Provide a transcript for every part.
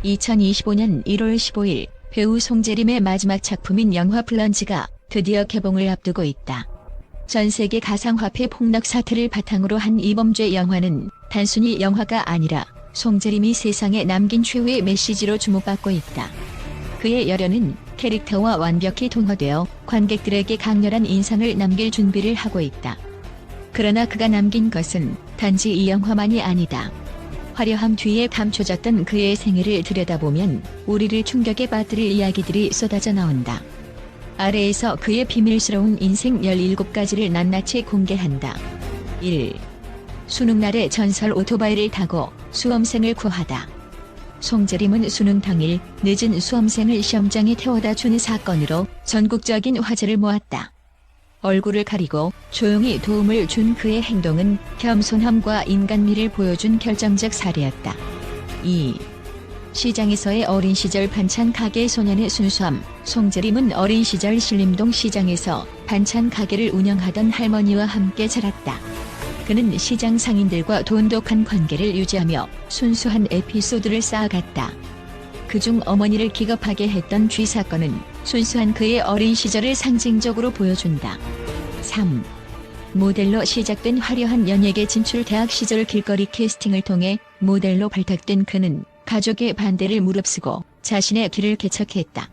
2025년 1월 15일 배우 송재림의 마지막 작품인 영화 플런지가 드디어 개봉을 앞두고 있다. 전 세계 가상화폐 폭락 사태를 바탕으로 한 이범죄 영화는 단순히 영화가 아니라 송재림이 세상에 남긴 최후의 메시지로 주목받고 있다. 그의 열연은 캐릭터와 완벽히 통화되어 관객들에게 강렬한 인상을 남길 준비를 하고 있다. 그러나 그가 남긴 것은 단지 이 영화만이 아니다. 화려함 뒤에 감춰졌던 그의 생애를 들여다보면 우리를 충격에 빠뜨릴 이야기들이 쏟아져 나온다. 아래에서 그의 비밀스러운 인생 17가지를 낱낱이 공개한다. 1. 수능날의 전설 오토바이를 타고 수험생을 구하다. 송재림은 수능 당일 늦은 수험생을 시험장에 태워다 주는 사건으로 전국적인 화제를 모았다. 얼굴을 가리고 조용히 도움을 준 그의 행동은 겸손함과 인간미를 보여준 결정적 사례였다. 2. 시장에서의 어린 시절 반찬 가게 소년의 순수함. 송재림은 어린 시절 신림동 시장에서 반찬 가게를 운영하던 할머니와 함께 자랐다. 그는 시장 상인들과 돈독한 관계를 유지하며 순수한 에피소드를 쌓아갔다. 그중 어머니를 기겁하게 했던 쥐 사건은 순수한 그의 어린 시절을 상징적으로 보여준다. 3. 모델로 시작된 화려한 연예계 진출. 대학 시절 길거리 캐스팅을 통해 모델로 발탁된 그는 가족의 반대를 무릅쓰고 자신의 길을 개척했다.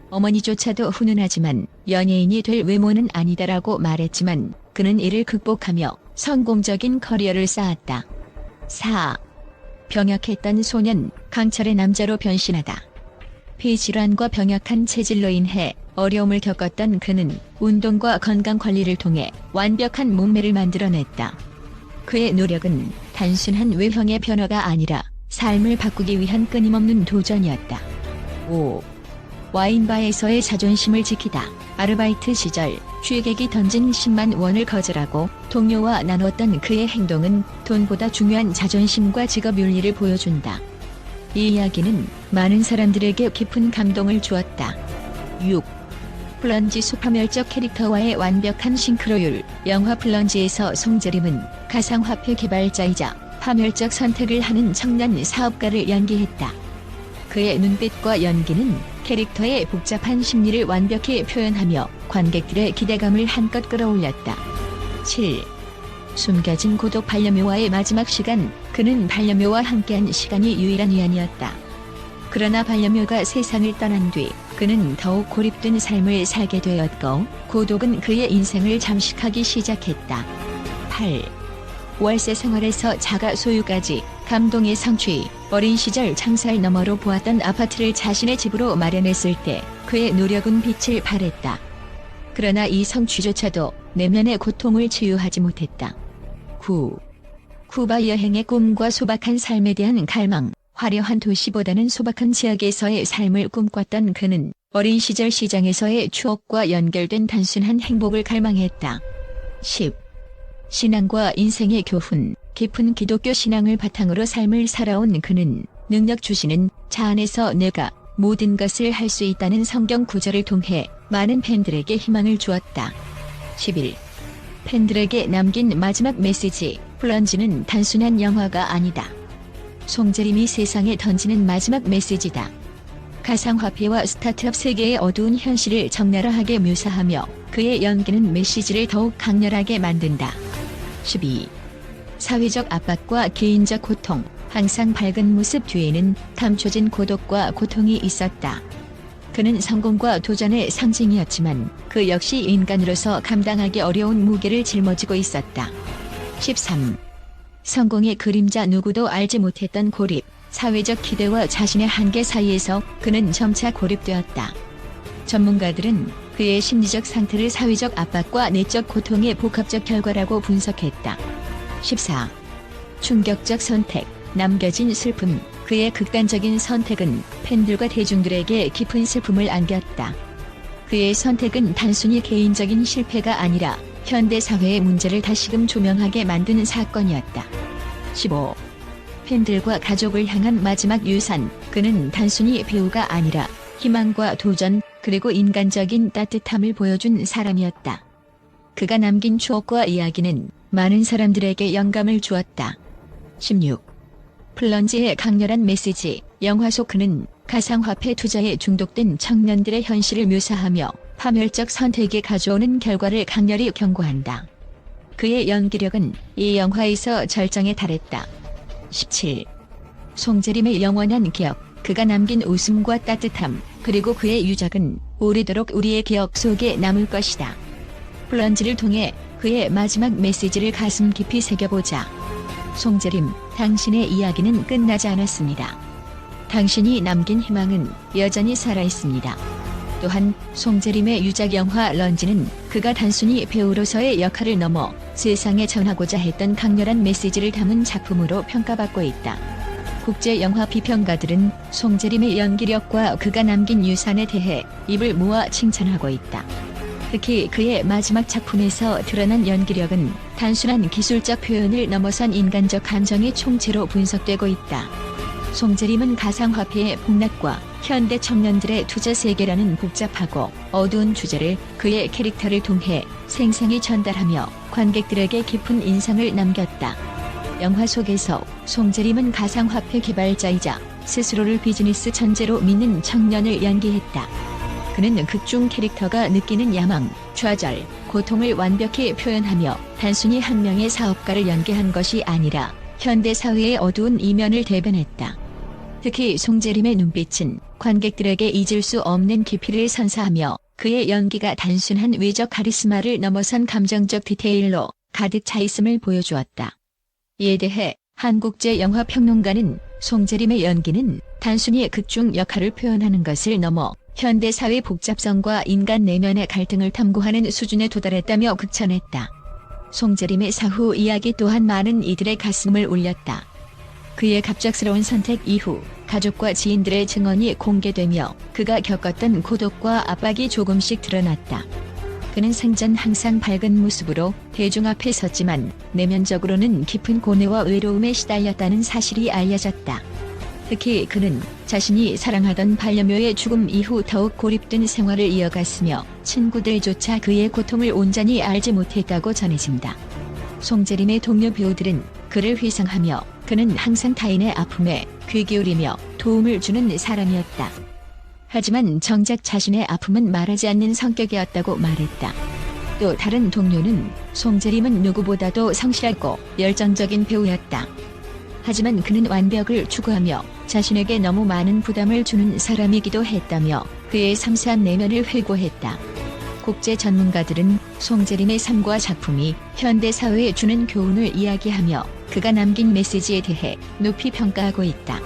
어머니조차도 훈훈하지만 연예인이 될 외모는 아니다라고 말했지만 그는 이를 극복하며 성공적인 커리어를 쌓았다. 4. 병약했던 소년, 강철의 남자로 변신하다. 폐질환과 병약한 체질로 인해 어려움을 겪었던 그는 운동과 건강관리를 통해 완벽한 몸매를 만들어냈다. 그의 노력은 단순한 외형의 변화가 아니라 삶을 바꾸기 위한 끊임없는 도전이었다. 5. 와인바에서의 자존심을 지키다. 아르바이트 시절 취객이 던진 10만 원을 거절하고 동료와 나눴던 그의 행동은 돈보다 중요한 자존심과 직업 윤리를 보여준다. 이 이야기는 많은 사람들에게 깊은 감동을 주었다. 6. 플런지 수파멸적 캐릭터와의 완벽한 싱크로율. 영화 플런지에서 송재림은 가상화폐 개발자이자 파멸적 선택을 하는 청년 사업가를 연기했다. 그의 눈빛과 연기는 캐릭터의 복잡한 심리를 완벽히 표현하며 관객들의 기대감을 한껏 끌어올렸다. 7. 숨겨진 고독. 반려묘와의 마지막 시간. 그는 반려묘와 함께한 시간이 유일한 위안이었다. 그러나 반려묘가 세상을 떠난 뒤 그는 더욱 고립된 삶을 살게 되었고 고독은 그의 인생을 잠식하기 시작했다. 8. 월세 생활에서 자가 소유까지. 감동의 성취. 어린 시절 창살 너머로 보았던 아파트를 자신의 집으로 마련했을 때 그의 노력은 빛을 발했다. 그러나 이 성취조차도 내면의 고통을 치유하지 못했다. 9. 쿠바 여행의 꿈과 소박한 삶에 대한 갈망. 화려한 도시보다는 소박한 지역에서의 삶을 꿈꿨던 그는 어린 시절 시장에서의 추억과 연결된 단순한 행복을 갈망했다. 10. 신앙과 인생의 교훈. 깊은 기독교 신앙을 바탕으로 삶을 살아온 그는 능력 주시는 자 안에서 내가 모든 것을 할 수 있다는 성경 구절을 통해 많은 팬들에게 희망을 주었다. 11. 팬들에게 남긴 마지막 메시지. 플런지는 단순한 영화가 아니다. 송재림이 세상에 던지는 마지막 메시지다. 가상화폐와 스타트업 세계의 어두운 현실을 적나라하게 묘사하며 그의 연기는 메시지를 더욱 강렬하게 만든다. 12. 사회적 압박과 개인적 고통. 항상 밝은 모습 뒤에는 감춰진 고독과 고통이 있었다. 그는 성공과 도전의 상징이었지만 그 역시 인간으로서 감당하기 어려운 무게를 짊어지고 있었다. 13. 성공의 그림자. 누구도 알지 못했던 고립. 사회적 기대와 자신의 한계 사이에서 그는 점차 고립되었다. 전문가들은 그의 심리적 상태를 사회적 압박과 내적 고통의 복합적 결과라고 분석했다. 14. 충격적 선택. 남겨진 슬픔. 그의 극단적인 선택은 팬들과 대중들에게 깊은 슬픔을 안겼다. 그의 선택은 단순히 개인적인 실패가 아니라 현대 사회의 문제를 다시금 조명하게 만드는 사건이었다. 15. 팬들과 가족을 향한 마지막 유산. 그는 단순히 배우가 아니라 희망과 도전, 그리고 인간적인 따뜻함을 보여준 사람이었다. 그가 남긴 추억과 이야기는 많은 사람들에게 영감을 주었다. 16. 플런지의 강렬한 메시지. 영화 속 그는 가상화폐 투자에 중독된 청년들의 현실을 묘사하며 파멸적 선택이 가져오는 결과를 강렬히 경고한다. 그의 연기력은 이 영화에서 절정에 달했다. 17. 송재림의 영원한 기억. 그가 남긴 웃음과 따뜻함, 그리고 그의 유적은 오래도록 우리의 기억 속에 남을 것이다. 플런지를 통해 그의 마지막 메시지를 가슴 깊이 새겨보자. 송재림, 당신의 이야기는 끝나지 않았습니다. 당신이 남긴 희망은 여전히 살아있습니다. 또한 송재림의 유작 영화 런지는 그가 단순히 배우로서의 역할을 넘어 세상에 전하고자 했던 강렬한 메시지를 담은 작품으로 평가받고 있다. 국제 영화 비평가들은 송재림의 연기력과 그가 남긴 유산에 대해 입을 모아 칭찬하고 있다. 특히 그의 마지막 작품에서 드러난 연기력은 단순한 기술적 표현을 넘어선 인간적 감정의 총체로 분석되고 있다. 송재림은 가상화폐의 폭락과 현대 청년들의 투자 세계라는 복잡하고 어두운 주제를 그의 캐릭터를 통해 생생히 전달하며 관객들에게 깊은 인상을 남겼다. 영화 속에서 송재림은 가상화폐 개발자이자 스스로를 비즈니스 천재로 믿는 청년을 연기했다. 그는 극중 캐릭터가 느끼는 야망, 좌절, 고통을 완벽히 표현하며 단순히 한 명의 사업가를 연기한 것이 아니라 현대 사회의 어두운 이면을 대변했다. 특히 송재림의 눈빛은 관객들에게 잊을 수 없는 깊이를 선사하며 그의 연기가 단순한 외적 카리스마를 넘어선 감정적 디테일로 가득 차 있음을 보여주었다. 이에 대해 한국제 영화평론가는 송재림의 연기는 단순히 극중 역할을 표현하는 것을 넘어 현대사회 복잡성과 인간 내면의 갈등을 탐구하는 수준에 도달했다며 극찬했다. 송재림의 사후 이야기 또한 많은 이들의 가슴을 울렸다. 그의 갑작스러운 선택 이후 가족과 지인들의 증언이 공개되며 그가 겪었던 고독과 압박이 조금씩 드러났다. 그는 생전 항상 밝은 모습으로 대중 앞에 섰지만 내면적으로는 깊은 고뇌와 외로움에 시달렸다는 사실이 알려졌다. 특히 그는 자신이 사랑하던 반려묘의 죽음 이후 더욱 고립된 생활을 이어갔으며 친구들조차 그의 고통을 온전히 알지 못했다고 전해진다. 송재림의 동료 배우들은 그를 회상하며 그는 항상 타인의 아픔에 귀 기울이며 도움을 주는 사람이었다. 하지만 정작 자신의 아픔은 말하지 않는 성격이었다고 말했다. 또 다른 동료는 송재림은 누구보다도 성실하고 열정적인 배우였다. 하지만 그는 완벽을 추구하며 자신에게 너무 많은 부담을 주는 사람이기도 했다며 그의 섬세한 내면을 회고했다. 국제 전문가들은 송재림의 삶과 작품이 현대 사회에 주는 교훈을 이야기하며 그가 남긴 메시지에 대해 높이 평가하고 있다.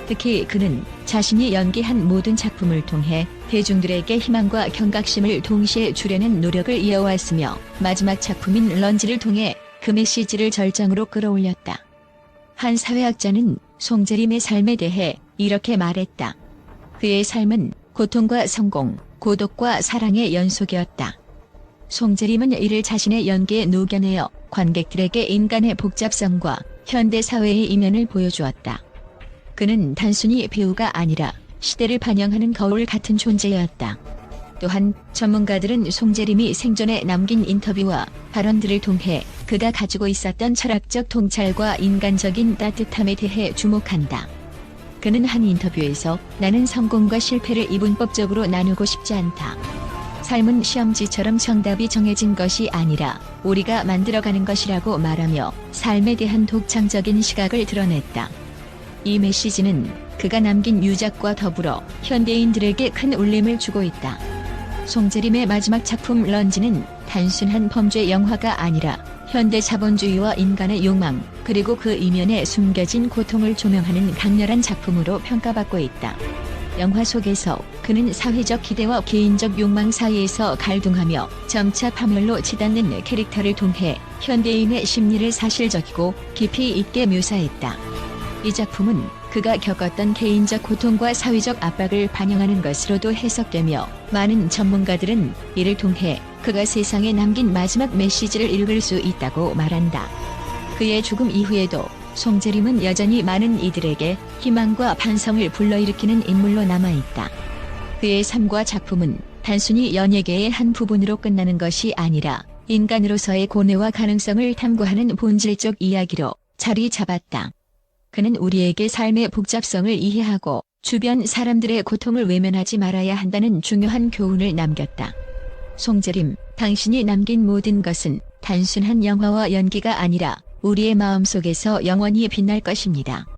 특히 그는 자신이 연기한 모든 작품을 통해 대중들에게 희망과 경각심을 동시에 주려는 노력을 이어왔으며 마지막 작품인 런지를 통해 그 메시지를 절정으로 끌어올렸다. 한 사회학자는 송재림의 삶에 대해 이렇게 말했다. 그의 삶은 고통과 성공, 고독과 사랑의 연속이었다. 송재림은 이를 자신의 연기에 녹여내어 관객들에게 인간의 복잡성과 현대 사회의 이면을 보여주었다. 그는 단순히 배우가 아니라 시대를 반영하는 거울 같은 존재였다. 또한 전문가들은 송재림이 생전에 남긴 인터뷰와 발언들을 통해 그가 가지고 있었던 철학적 통찰과 인간적인 따뜻함에 대해 주목한다. 그는 한 인터뷰에서 나는 성공과 실패를 이분법적으로 나누고 싶지 않다. 삶은 시험지처럼 정답이 정해진 것이 아니라 우리가 만들어가는 것이라고 말하며 삶에 대한 독창적인 시각을 드러냈다. 이 메시지는 그가 남긴 유작과 더불어 현대인들에게 큰 울림을 주고 있다. 송재림의 마지막 작품 런지는 단순한 범죄 영화가 아니라 현대 자본주의와 인간의 욕망, 그리고 그 이면에 숨겨진 고통을 조명하는 강렬한 작품으로 평가받고 있다. 영화 속에서 그는 사회적 기대와 개인적 욕망 사이에서 갈등하며 점차 파멸로 치닫는 캐릭터를 통해 현대인의 심리를 사실적이고 깊이 있게 묘사했다. 이 작품은 그가 겪었던 개인적 고통과 사회적 압박을 반영하는 것으로도 해석되며 많은 전문가들은 이를 통해 그가 세상에 남긴 마지막 메시지를 읽을 수 있다고 말한다. 그의 죽음 이후에도 송재림은 여전히 많은 이들에게 희망과 반성을 불러일으키는 인물로 남아있다. 그의 삶과 작품은 단순히 연예계의 한 부분으로 끝나는 것이 아니라 인간으로서의 고뇌와 가능성을 탐구하는 본질적 이야기로 자리 잡았다. 그는 우리에게 삶의 복잡성을 이해하고 주변 사람들의 고통을 외면하지 말아야 한다는 중요한 교훈을 남겼다. 송재림, 당신이 남긴 모든 것은 단순한 영화와 연기가 아니라 우리의 마음속에서 영원히 빛날 것입니다.